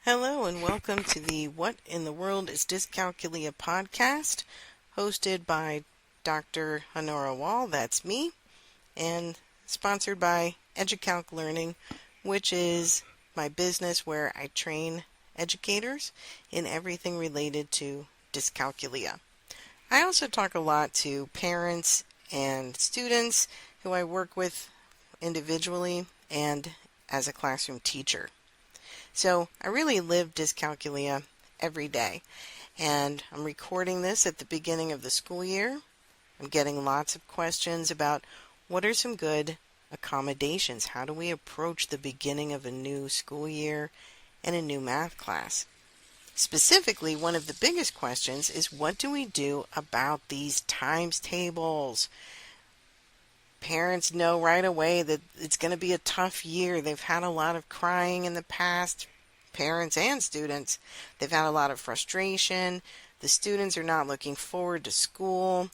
Hello and welcome to the What in the World is Dyscalculia podcast, hosted by Dr. Honora Wall, that's me, and sponsored by EduCalc Learning, which is my business where I train educators in everything related to dyscalculia. I also talk a lot to parents and students who I work with individually and as a classroom teacher. So I really live dyscalculia every day, and I'm recording this at the beginning of the school year. I'm getting lots of questions about what are some good accommodations? How do we approach the beginning of a new school year and a new math class? Specifically, one of the biggest questions is what do we do about these times tables? Parents know right away that it's going to be a tough year. They've had a lot of crying in the past, parents and students. They've had a lot of frustration. The students are not looking forward to school.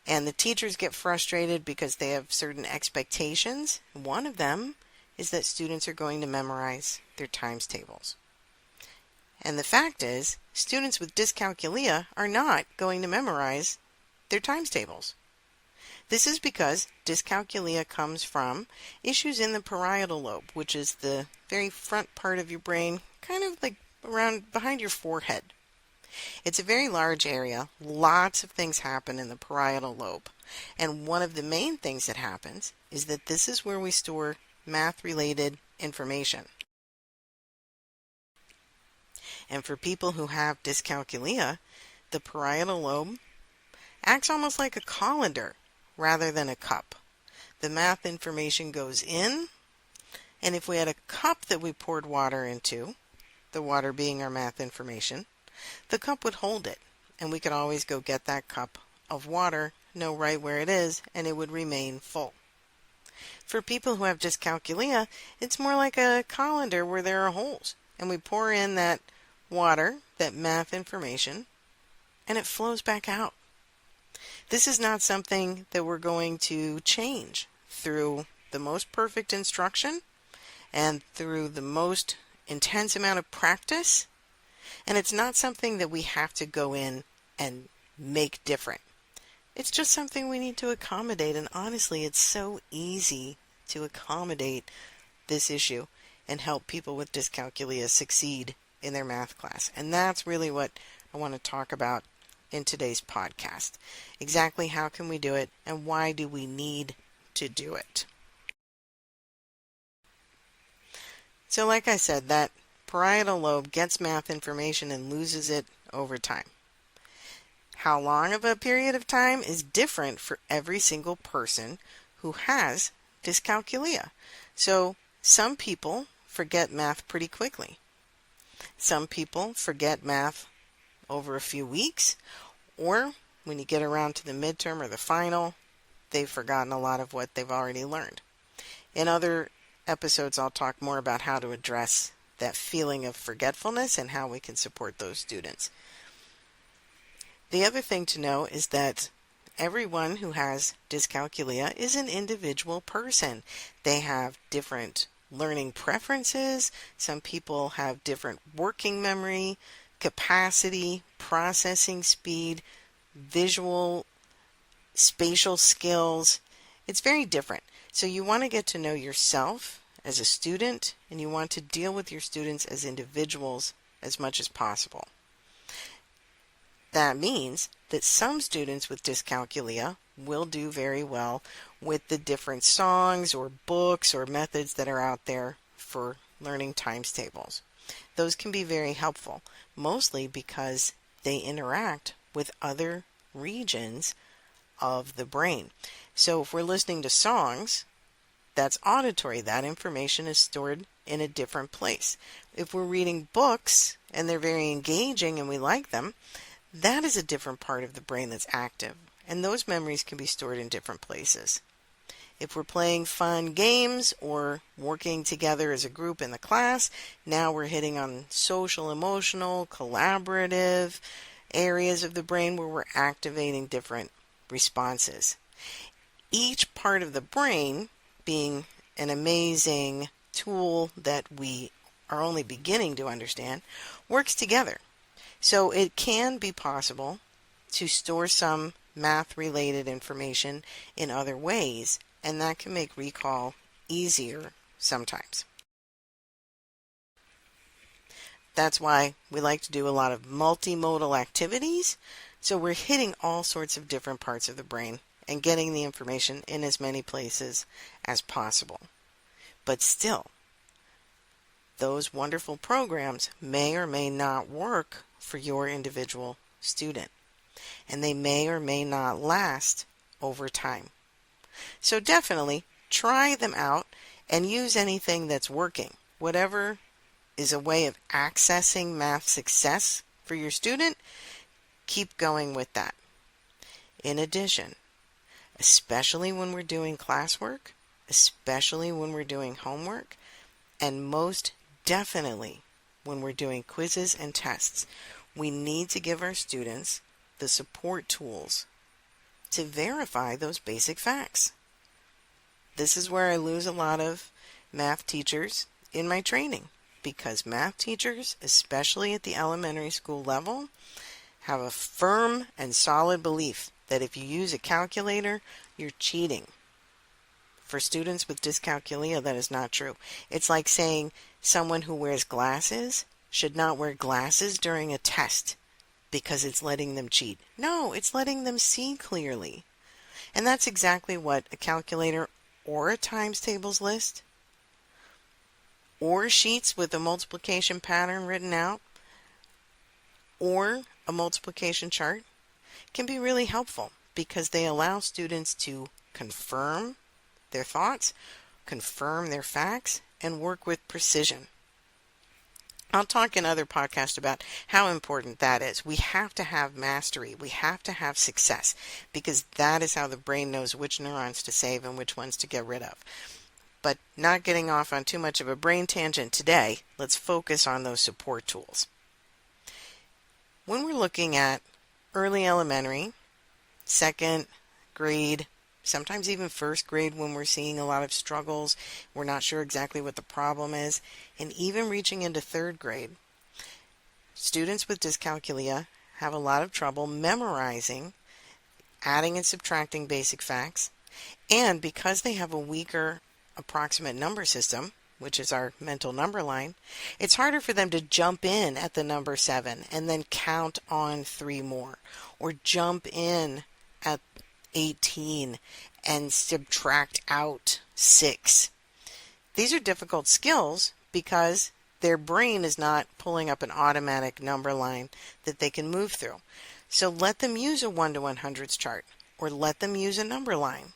And the teachers get frustrated because they have certain expectations. One of them is that students are going to memorize their times tables. And the fact is, students with dyscalculia are not going to memorize their times tables. This is because dyscalculia comes from issues in the parietal lobe, which is the very front part of your brain, kind of like around behind your forehead. It's a very large area. Lots of things happen in the parietal lobe. And one of the main things that happens is that this is where we store math-related information. And for people who have dyscalculia, the parietal lobe acts almost like a colander rather than a cup. The math information goes in, and if we had a cup that we poured water into, the water being our math information, the cup would hold it, and we could always go get that cup of water, know right where it is, and it would remain full. For people who have dyscalculia, it's more like a colander where there are holes, and we pour in that water, that math information, and it flows back out. This is not something that we're going to change through the most perfect instruction and through the most intense amount of practice. And it's not something that we have to go in and make different. It's just something we need to accommodate. And honestly, it's so easy to accommodate this issue and help people with dyscalculia succeed in their math class. And that's really what I want to talk about in today's podcast. Exactly how can we do it and why do we need to do it? So like I said, that parietal lobe gets math information and loses it over time. How long of a period of time is different for every single person who has dyscalculia. So some people forget math pretty quickly. Some people forget math over a few weeks, or when you get around to the midterm or the final, they've forgotten a lot of what they've already learned. In other episodes, I'll talk more about how to address that feeling of forgetfulness and how we can support those students. The other thing to know is that everyone who has dyscalculia is an individual person. They have different learning preferences. Some people have different working memory, capacity, processing speed, visual, spatial skills. It's very different. So you want to get to know yourself as a student, and you want to deal with your students as individuals as much as possible. That means that some students with dyscalculia will do very well with the different songs or books or methods that are out there for learning times tables. Those can be very helpful, mostly because they interact with other regions of the brain. So if we're listening to songs, that's auditory. That information is stored in a different place. If we're reading books and they're very engaging and we like them, that is a different part of the brain that's active, and those memories can be stored in different places. If we're playing fun games or working together as a group in the class, now we're hitting on social, emotional, collaborative areas of the brain where we're activating different responses. Each part of the brain being an amazing tool that we are only beginning to understand, works together. So it can be possible to store some math-related information in other ways, and that can make recall easier sometimes. That's why we like to do a lot of multimodal activities, so we're hitting all sorts of different parts of the brain and getting the information in as many places as possible. But still, those wonderful programs may or may not work for your individual student, and they may or may not last over time. So definitely try them out and use anything that's working. Whatever is a way of accessing math success for your student, keep going with that. In addition, especially when we're doing classwork, especially when we're doing homework, and most definitely when we're doing quizzes and tests, we need to give our students the support tools to verify those basic facts. This is where I lose a lot of math teachers in my training, because math teachers, especially at the elementary school level, have a firm and solid belief that if you use a calculator, you're cheating. For students with dyscalculia, that is not true. It's like saying someone who wears glasses should not wear glasses during a test because it's letting them cheat. No, it's letting them see clearly. And that's exactly what a calculator or a times tables list or sheets with a multiplication pattern written out or a multiplication chart can be really helpful, because they allow students to confirm their thoughts, confirm their facts, and work with precision. I'll talk in other podcasts about how important that is. We have to have mastery. We have to have success, because that is how the brain knows which neurons to save and which ones to get rid of. But not getting off on too much of a brain tangent today, let's focus on those support tools. When we're looking at early elementary, second grade, sometimes even first grade, when we're seeing a lot of struggles, we're not sure exactly what the problem is, and even reaching into third grade, students with dyscalculia have a lot of trouble memorizing, adding and subtracting basic facts, and because they have a weaker approximate number system, which is our mental number line, it's harder for them to jump in at the number 7 and then count on 3 more, or jump in at 18 and subtract out 6. These are difficult skills because their brain is not pulling up an automatic number line that they can move through. So let them use a 1 to 100s chart, or let them use a number line.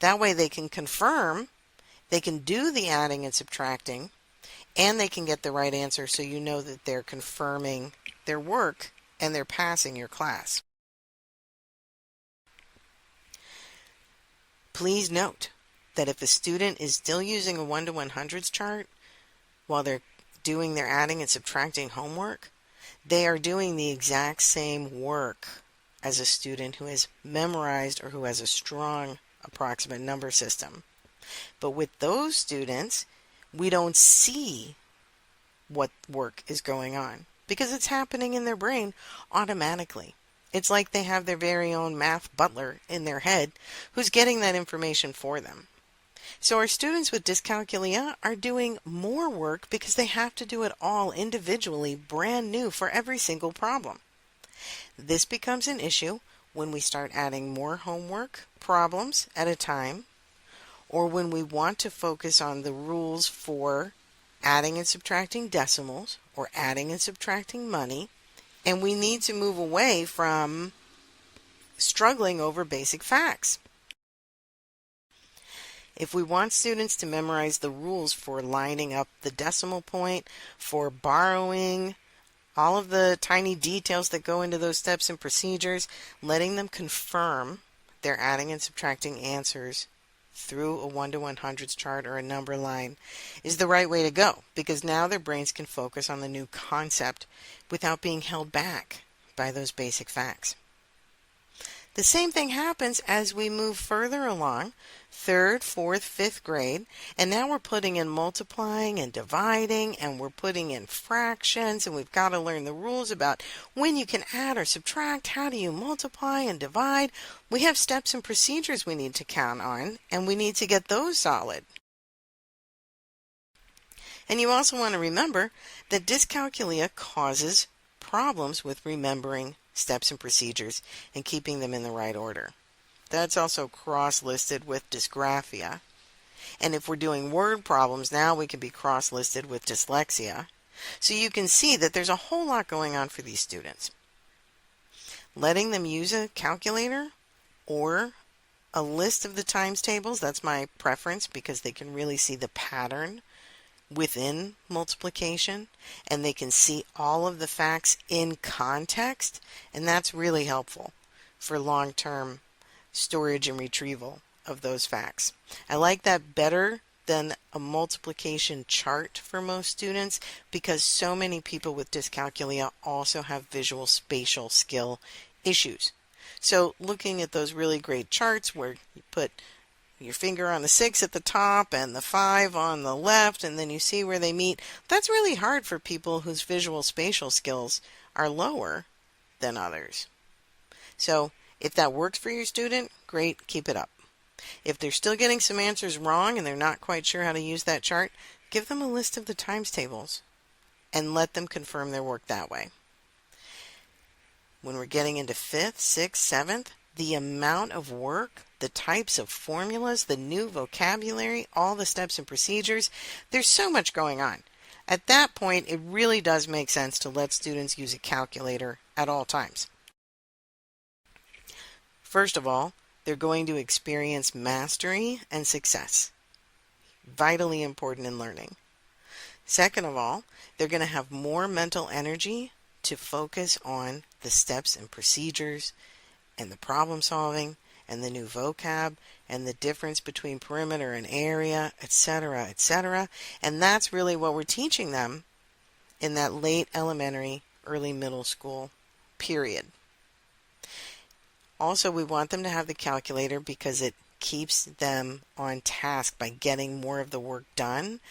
That way they can confirm, they can do the adding and subtracting, and they can get the right answer, so you know that they're confirming their work and they're passing your class. Please note that if a student is still using a 1 to 100s chart while they're doing their adding and subtracting homework, they are doing the exact same work as a student who has memorized or who has a strong approximate number system. But with those students, we don't see what work is going on because it's happening in their brain automatically. It's like they have their very own math butler in their head who's getting that information for them. So our students with dyscalculia are doing more work because they have to do it all individually, brand new for every single problem. This becomes an issue when we start adding more homework problems at a time, or when we want to focus on the rules for adding and subtracting decimals or adding and subtracting money, and we need to move away from struggling over basic facts. If we want students to memorize the rules for lining up the decimal point, for borrowing, all of the tiny details that go into those steps and procedures, letting them confirm their adding and subtracting answers through a 1 to 100s chart or a number line is the right way to go, because now their brains can focus on the new concept without being held back by those basic facts. The same thing happens as we move further along, third, fourth, fifth grade, and now we're putting in multiplying and dividing, and we're putting in fractions, and we've got to learn the rules about when you can add or subtract, how do you multiply and divide. We have steps and procedures we need to count on, and we need to get those solid. And you also want to remember that dyscalculia causes problems with remembering steps and procedures and keeping them in the right order. That's also cross-listed with dysgraphia. And if we're doing word problems, now we can be cross-listed with dyslexia. So you can see that there's a whole lot going on for these students. Letting them use a calculator or a list of the times tables, that's my preference because they can really see the pattern within multiplication and they can see all of the facts in context, and that's really helpful for long-term storage and retrieval of those facts. I like that better than a multiplication chart for most students because so many people with dyscalculia also have visual spatial skill issues. So looking at those really great charts where you put your finger on the 6 at the top and the 5 on the left, and then you see where they meet. That's really hard for people whose visual spatial skills are lower than others. So if that works for your student, great, keep it up. If they're still getting some answers wrong and they're not quite sure how to use that chart, give them a list of the times tables and let them confirm their work that way. When we're getting into 5th, 6th, 7th, the amount of work, the types of formulas, the new vocabulary, all the steps and procedures, there's so much going on. At that point, it really does make sense to let students use a calculator at all times. First of all, they're going to experience mastery and success. Vitally important in learning. Second of all, they're going to have more mental energy to focus on the steps and procedures and the problem solving and the new vocab and the difference between perimeter and area, etc., etc. And that's really what we're teaching them in that late elementary, early middle school period. Also, we want them to have the calculator because it keeps them on task by getting more of the work done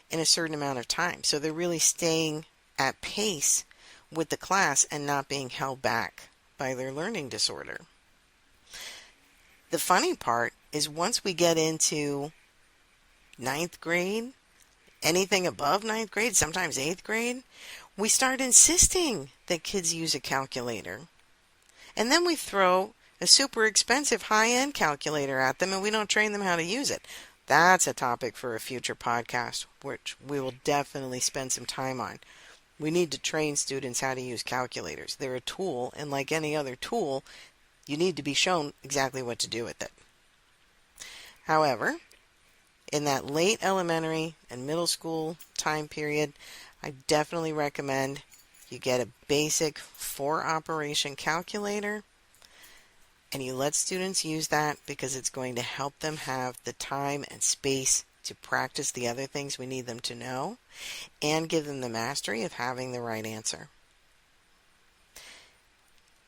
in a certain amount of time. So they're really staying at pace with the class and not being held back by their learning disorder. The funny part is once we get into 9th grade, anything above 9th grade, sometimes 8th grade, we start insisting that kids use a calculator. And then we throw a super expensive high-end calculator at them and we don't train them how to use it. That's a topic for a future podcast, which we will definitely spend some time on. We need to train students how to use calculators. They're a tool, and like any other tool, you need to be shown exactly what to do with it. However, in that late elementary and middle school time period, I definitely recommend you get a basic 4-operation calculator, and you let students use that because it's going to help them have the time and space to practice the other things we need them to know and give them the mastery of having the right answer.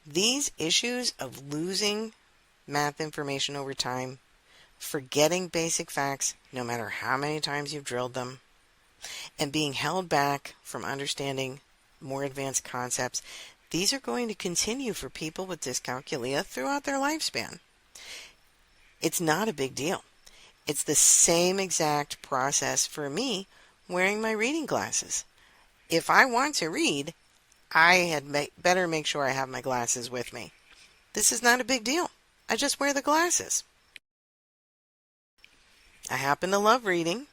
These issues of losing math information over time, forgetting basic facts no matter how many times you've drilled them, and being held back from understanding more advanced concepts, these are going to continue for people with dyscalculia throughout their lifespan. It's not a big deal. It's the same exact process for me wearing my reading glasses. If I want to read, I had better make sure I have my glasses with me. This is not a big deal. I just wear the glasses. I happen to love reading.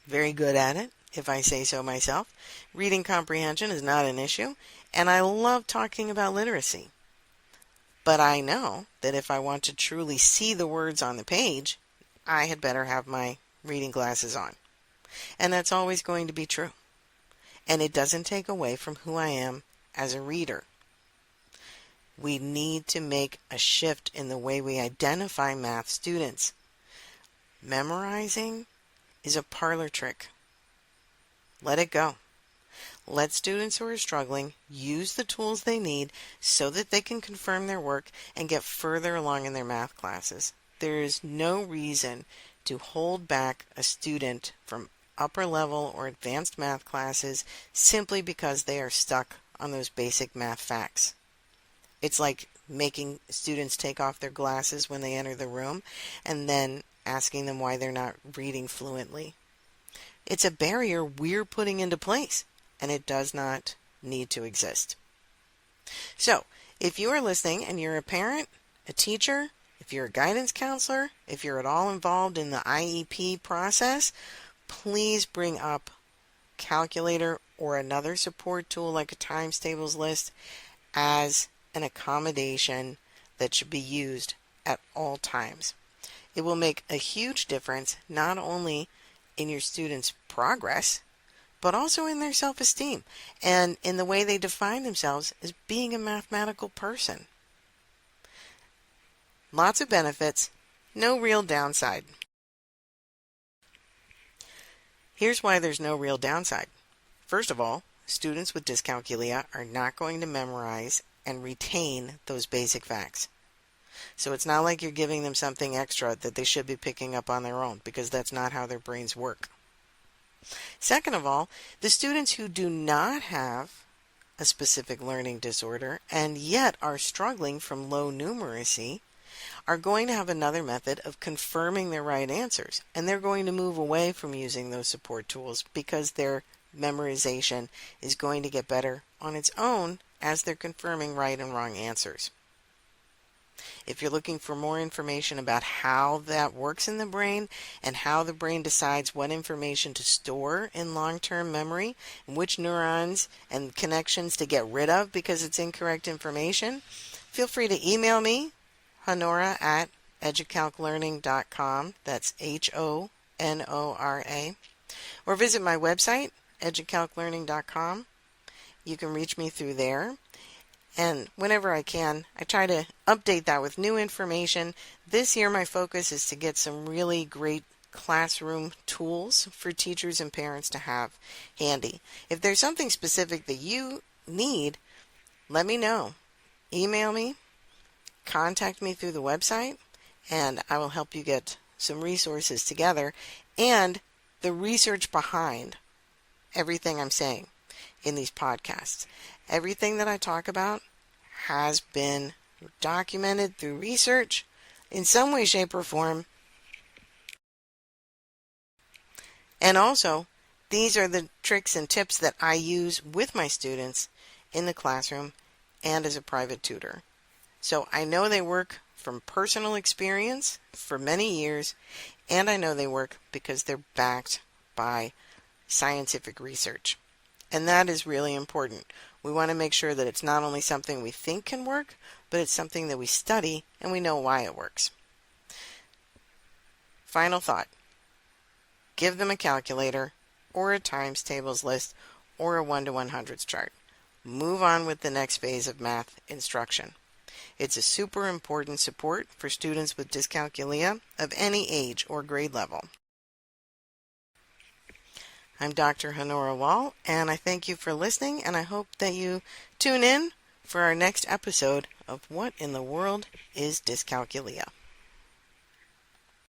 Very good at it, if I say so myself. Reading comprehension is not an issue, and I love talking about literacy. But I know that if I want to truly see the words on the page, I had better have my reading glasses on. And that's always going to be true. And it doesn't take away from who I am as a reader. We need to make a shift in the way we identify math students. Memorizing is a parlor trick. Let it go. Let students who are struggling use the tools they need so that they can confirm their work and get further along in their math classes. There is no reason to hold back a student from upper level or advanced math classes simply because they are stuck on those basic math facts. It's like making students take off their glasses when they enter the room and then asking them why they're not reading fluently. It's a barrier we're putting into place, and it does not need to exist. So, if you are listening and you're a parent, a teacher, if you're a guidance counselor, if you're at all involved in the IEP process, please bring up calculator or another support tool like a times tables list as an accommodation that should be used at all times. It will make a huge difference not only in your students' progress, but also in their self-esteem and in the way they define themselves as being a mathematical person. Lots of benefits, no real downside. Here's why there's no real downside. First of all, students with dyscalculia are not going to memorize and retain those basic facts. So it's not like you're giving them something extra that they should be picking up on their own, because that's not how their brains work. Second of all, the students who do not have a specific learning disorder and yet are struggling from low numeracy are going to have another method of confirming their right answers, and they're going to move away from using those support tools because their memorization is going to get better on its own as they're confirming right and wrong answers. If you're looking for more information about how that works in the brain and how the brain decides what information to store in long-term memory and which neurons and connections to get rid of because it's incorrect information, feel free to email me, honora@educalclearning.com. That's HONORA. Or visit my website, educalclearning.com. You can reach me through there. And whenever I can, I try to update that with new information. This year my focus is to get some really great classroom tools for teachers and parents to have handy. If there's something specific that you need, let me know. Email me, contact me through the website, and I will help you get some resources together and the research behind everything I'm saying in these podcasts. Everything that I talk about has been documented through research in some way, shape, or form. And also, these are the tricks and tips that I use with my students in the classroom and as a private tutor. So I know they work from personal experience for many years, and I know they work because they're backed by scientific research. And that is really important. We want to make sure that it's not only something we think can work, but it's something that we study and we know why it works. Final thought. Give them a calculator or a times tables list or a 1 to 100s chart. Move on with the next phase of math instruction. It's a super important support for students with dyscalculia of any age or grade level. I'm Dr. Honora Wall, and I thank you for listening, and I hope that you tune in for our next episode of What in the World is Dyscalculia?